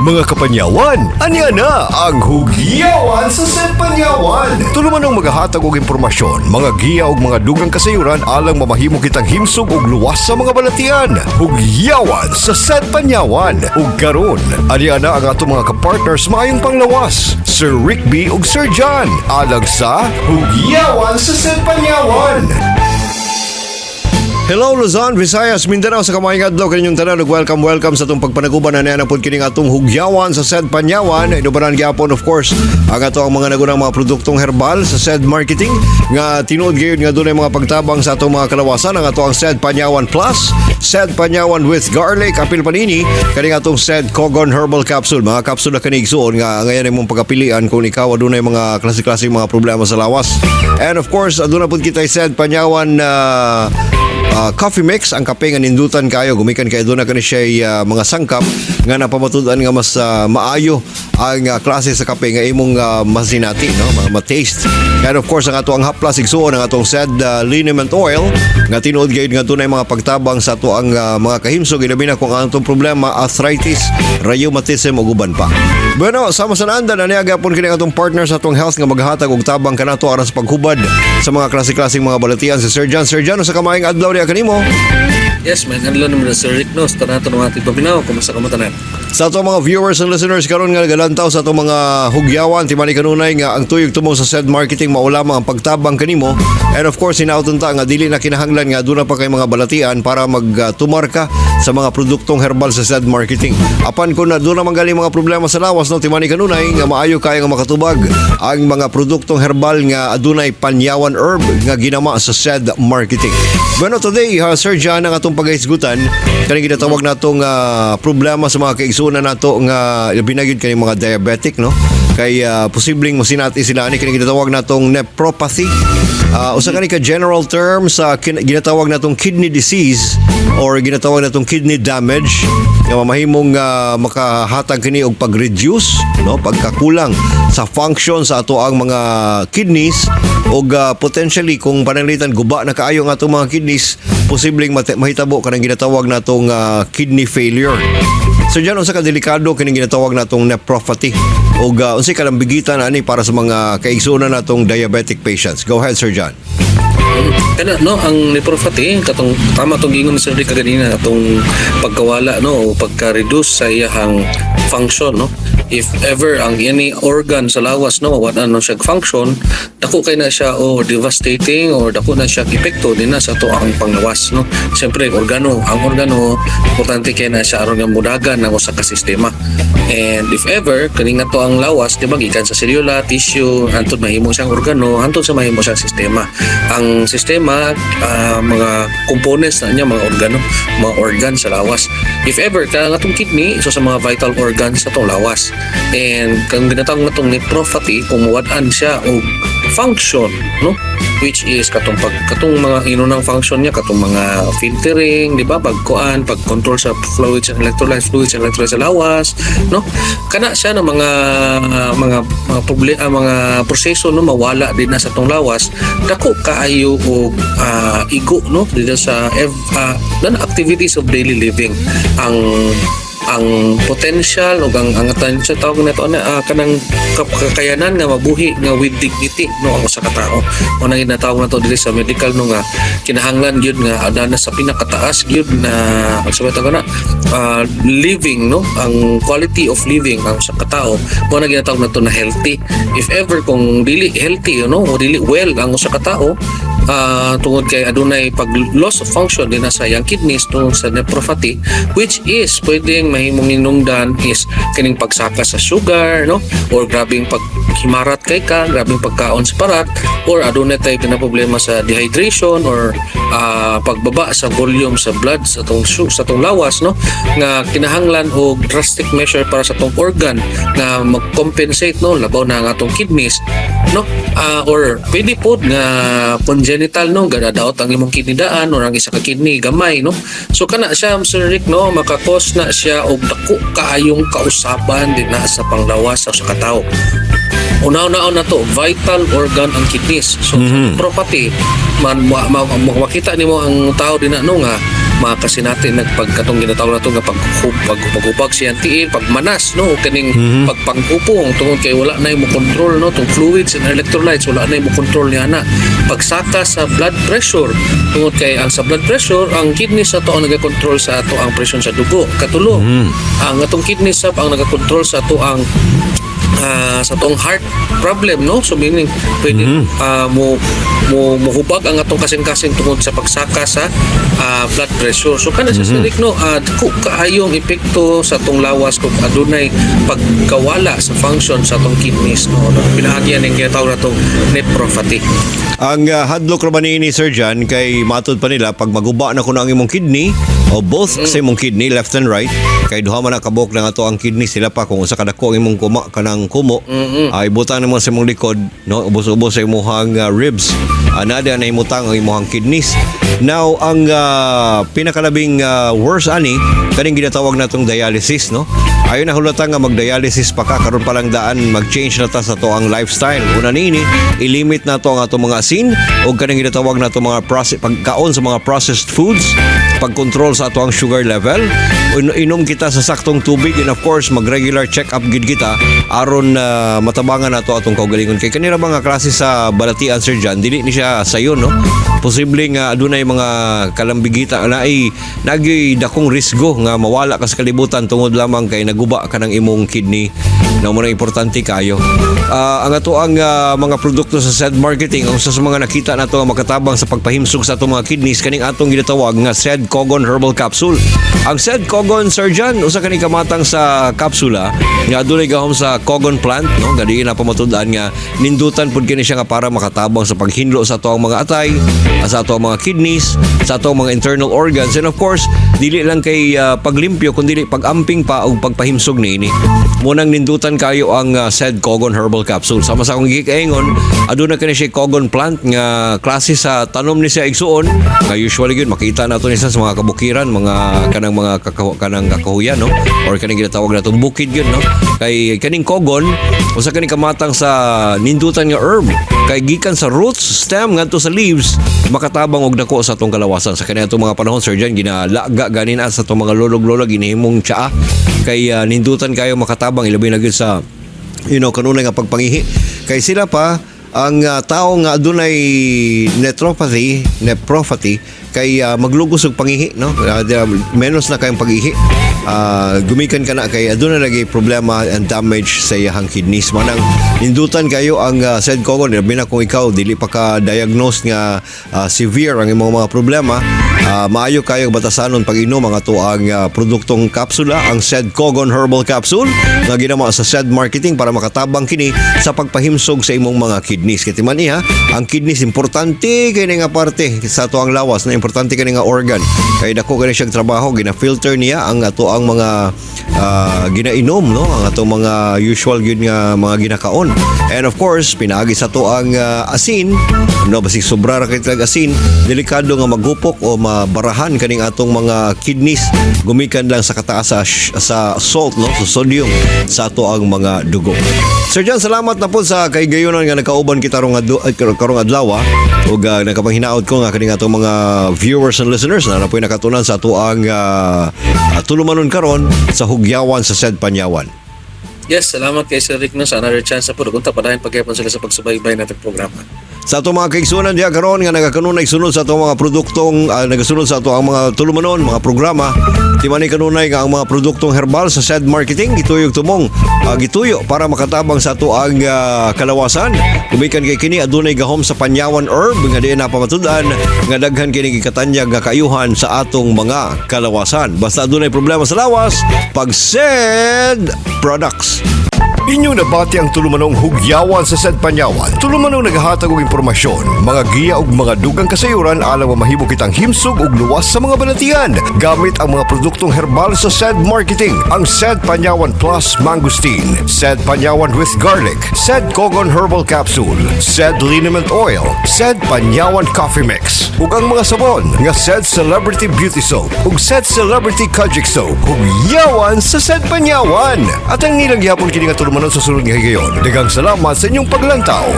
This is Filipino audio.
Mga kapanyawan, anya na ang Hugyawan sa Set Panyawan. Tuluman ng maghahatag og impormasyon, mga giya ug mga dugang kasayuran alang mamahimo kitang himsog ug luwas sa mga balatian. Hugyawan sa Set Panyawan. Ug karon, anya na ang atong mga kapartners maayong panglawas, Sir Rick B ug Sir John, alang sa Hugyawan sa Set Panyawan. Hello Luzon, Visayas, Mindanao sa kamayong adlaw kaninyong tanan ug welcome sa atong pagpanaguban na napod kining atong Hugyawan sa Sed Panyawan. Inubaran gyapon of course ang ato ang mga nagunang mga produktong herbal sa Sed Marketing nga tinuod gyud nga dunay mga pagtabang sa atong mga kalawasan. Ang ato ang Sed Panyawan Plus, Sed Panyawan with Garlic, apil panini, kaning atong Sed Cogon Herbal Capsule. Mga capsule na kanigsuon nga ngayon imong pagapilian kung ikaw adunay mga klase-klaseng mga problema sa lawas. And of course, aduna pud kita Sed Panyawan coffee mix, ang kape nga nindutan kayo gumikan kay doon na kani siya mga sangkap nga napamatudan nga mas maayo ang klase sa kape nga imong masinati, no, ma-taste. And of course ang ato ang haplas igsuon ang atong Sed liniment oil nga tinuod gyud nga dunay mga pagtabang sa ato ang mga kahimsog ilabi na kung ang atong problema arthritis, rheumatism ug uban pa. Bueno, sama sa nanda na niya gyapon kini atong partner sa atong health nga maghatag og tabang kanato aras paghubad sa mga klase-klaseng mga balatian si Sir John. Sir John, sa kamayong adlaw niya kanimo. Yes, may hadlon naman Sir Rick, no? Sa nato ng ating pabinaw, kumusta ka mo tanan? Sa atong mga viewers and listeners karon nga galantaw sa atong mga hugyawan timani kanunay nga ang tuyog tumong sa Sed Marketing maulama ang pagtabang kanimo. And of course hinauton ta nga dili na kinahanglan nga aduna pa kay mga balatian para magtumar ka sa mga produktong herbal sa Sed Marketing. Apan kun aduna man gali mga problema sa lawas, no, timani kanunay nga maayo kay nga makatubag ang mga produktong herbal nga adunay panyawan herb nga ginama sa Sed Marketing. Bueno, today Sir John, ang atong paghisgutan kaning ginatawag natong problema sa mga kaigsunan nato nga binagid kay mga diabetic, no, kay posibleng masinati sila ani kaning ginatawag natong nephropathy. Usa kani ka general term sa ginatawag natong kidney disease or ginatawag natong kidney damage nga mamahimong makahatag kini og pag-reduce, no, pagkakulang sa function sa ato ang mga kidneys og potentially kung pananglitan guba na kaayo nga atong mga kidneys, posibleng mahitabo kanang ginatawag natong kidney failure. So dyan, unsa ka delikado kining ginatawag natong nephropathy o unsay kalambigitan ani para sa mga kaigsunan natong diabetic patients. Go ahead, Sir John. Kana, no, ang nephropathy katong tama tong gingon ni Sir Rick kanina atong pagkawala, no, o pagka-reduce sa iyang function, no. If ever ang any organ sa lawas, no, wala na siya function, dako kay na siya o devastating or dako na siya epekto din na sa to ang panglawas, no. Siyempre ang organo importante kay na siya aron nga mudagan ng usa ka sistema. And if ever kaning nato ang lawas, di ba, gikan sa selula, tissue, hantod mahimo siyang organo, hantod sa mahimo siyang sistema. Ang sistema, mga components na niya, mga organo, mga organ sa lawas. If ever ka atong kidney, isa sa mga vital organs sa atong lawas. And kung ginatawag natong nephropathy, kung mawad-an siya o function, no, which is katong mga inunang function niya, katong mga filtering, di ba, pagkuan, pag-control sa fluids and electrolytes sa lawas, no, kana siya ng mga proseso, no, mawala din na sa tong lawas, dako kaayo og igo, no, dito sa activities of daily living ang potential o ang atensya tawag nato kanang kakayanan nga mabuhi nga with dignity, no, ang usa ka tawo. O nang ginatawag nato dili sa medical, no, nga kinahanglan gyud nga adana sa pinakataas gyud na sabi ta kana living, no, ang quality of living ang usa ka tawo mo nang ginatawag nato na healthy. If ever kung dili healthy, no, o dili well ang usa ka tawo, tungod kay adunay pag loss of function din sa iyang kidneys tungod sa nephropathy, which is pwedeng mahimong hinungdan is kining pagsaka sa sugar, no, or grabing paghimarat kay ka, grabing pagkaon sa parat, or adunay tay problema sa dehydration or pagbaba sa volume sa blood sa tong lawas, no, nga kinahanglan og drastic measure para sa tong organ nga mag-compensate, no, labaw na ang atong kidneys, no, or pwede pod nga congenital, no, gadadaot ang imong kidney daan or ang isa ka kidney gamay, no. So kana siya, Sir Rick, no, makakos na siya og dako kaayong kausaban din na sa panglawas sa katawo. Una-una na to, vital organ ang kidneys. So, property, makita nimo ang tao din na, no, nga makasinati nagpagkatong ginatawag nato nga paghubag siyantiin, pagmanas no o kaning pagpangupong tungod kay wala na mo control no tong fluids and electrolytes, wala na mo control niya na. Pagsaka sa blood pressure tungod kay ang sa blood pressure ang kidney sa to ang nagakontrol sa ato ang presyon sa dugo. Katulo ang atong kidney sab ang nagakontrol sa ato ang sa tong heart problem no, so meaning pwede mo hubag ang atong kasing-kasing tungod sa pagsaka sa blood pressure. So kana sa silik no kaayong epekto sa tong lawas kung adunay pagkawala sa function sa tong kidneys no, pinahagyan ning ginatawag natong nephropathy. Ang hadlok ra ba ni Sir John kay matod pa nila pag maguba na kuno ang imong kidney o both sa imong kidney left and right kay duha man nakabok na ato ang kidney sila pa kung usa kadako ang imong kanang kumo ay butang naman sa imong likod no ubos-ubos sa imong ribs nada na imutang ang imong kidneys. Now ang pinakalabing worst ani kaning ginatawag natong dialysis no. Ayon na hulatan nga mag-dialysis pa ka karon pa lang daan mag-change na ta sa to ang lifestyle. Una nini i-limit na to ang atong mga asin o kaning ginatawag nato mga pagkaon sa mga processed foods, pag-control sa ato ang sugar level, inom kita sa saktong tubig and of course mag-regular check-up gid kita aron matabangan nato atong kaugalingon kay kanira mga klase sa balatian Sir John dili ni siya sayon no. Posible nga adunay mga kalambigita na ay nagi dakong risgo nga mawala ka sa kalibutan tungod lamang kay naguba ka ng imong kidney na mo importante kayo. Ang ato ang mga produkto sa SED Marketing ang usa sa mga nakita nato nga makatabang sa pagpahimsog sa atong mga kidneys kaning atong ginatawag nga SED Cogon Herbal Capsule. Ang SED Cogon Surgeon usa kani kamatang sa kapsula nga adunay gahom sa cogon plant no, gadi na pamatud-an nga nindutan pud kini siya nga para makatabang sa paghinlo sa ato ang mga atay, sa ato ang mga kidneys, sa ato ang mga internal organs and of course dili lang kay paglimpyo kundi pag-amping pa og pagpahimsog niini. Munang nindutan kayo ang SED Cogon Herbal Capsule. Sama sa akong gikaingon, aduna kani siya cogon plant nga klase sa tanom ni siya igsuon. Nga usually gyud makita nato ni sa mga kabukiran, mga kanang kakahuyan no or kaning ginatawag natong bukid gyud no. Kay kaning cogon usa kaning kamatang sa nindutan nga herb kay gikan sa roots, stem ngadto sa leaves makatabang og dako sa atong kalawasan. Sa kaniadtong mga panahon Sir John ginalaga ganin sa atong mga lolog-lolog ginahimong tsaa kay nindutan kayo makatabang ilabi na gyud sa kanunay nga pagpangihi kay sila pa ang tao nga adunay nephropathy kay maglugos og pangihi no menos na kayong pag-ihi gumikan ka na kay aduna lagi problema and damage sa iyang kidneys manang nindutan kayo ang SED Cogon labi na kung ikaw dili pa ka diagnose nga severe ang imong mga problema maayo kayo batasanon pag-inom ang ato ang produktong kapsula ang SED Cogon Herbal Capsule nga ginama sa SED Marketing para makatabang kini sa pagpahimsog sa imong mga kidneys kay timan niya ang kidneys importante kay nga parte sa ato ang lawas na importante kani nga organ kay dako kani siyang trabaho gina-filter niya ang ato ang mga ginainom no ang ato mga usual gyud nga mga ginakaon and of course pinaagi sa to ang asin no basig sobra ra kay asin delikado nga maghupok o mabarahan kaning atong mga kidneys gumikan lang sa kataas sa salt no sa sodium sa ato ang mga dugo. Sir John, salamat na po sa kay gayonon nga nakauban kita karong adlaw ug nakapanghinaot ko nga kaning atong mga viewers and listeners na napoy nakatunan sa ato ang tulumanon karon sa hugyawan sa SED Panyawan. Yes, salamat kay Sir Rick no sa another chance po kunta padayon pagkayapon sila sa pagsubaybay nating programa. Sa ato mga kaigsunan diya karon nga nagakanunay sunod sa ato mga produktong nagasunod sa ato ang mga tulumanon, mga programa. Timani kanunay nga ang mga produktong herbal sa SED Marketing gituyog tumong gituyo para makatabang sa ato ang kalawasan. Gumikan kay kini adunay gahom sa Panyawan herb nga diin na pamatud-an nga daghan kini gikatanyag nga kaayuhan sa atong mga kalawasan. Basta adunay problema sa lawas, pag SED products. Inyong nabati ang tulumanong hugyawan sa SED Panyawan. Tulumanong naghahatag og impormasyon, mga giya ug mga dugang kasayuran alang mahimo kitang himsog ug luwas sa mga balatian. Gamit ang mga produktong herbal sa SED Marketing, ang SED Panyawan Plus Mangosteen, SED Panyawan with Garlic, SED Cogon Herbal Capsule, SED Liniment Oil, SED Panyawan Coffee Mix, ug ang mga sabon nga SED Celebrity Beauty Soap ug SED Celebrity Kojic Soap. Hugyawan sa SED Panyawan. At ang nilang gihapon kini nga tulumanon sa sunod nga higayon. Daghang salamat sa inyong paglantaw.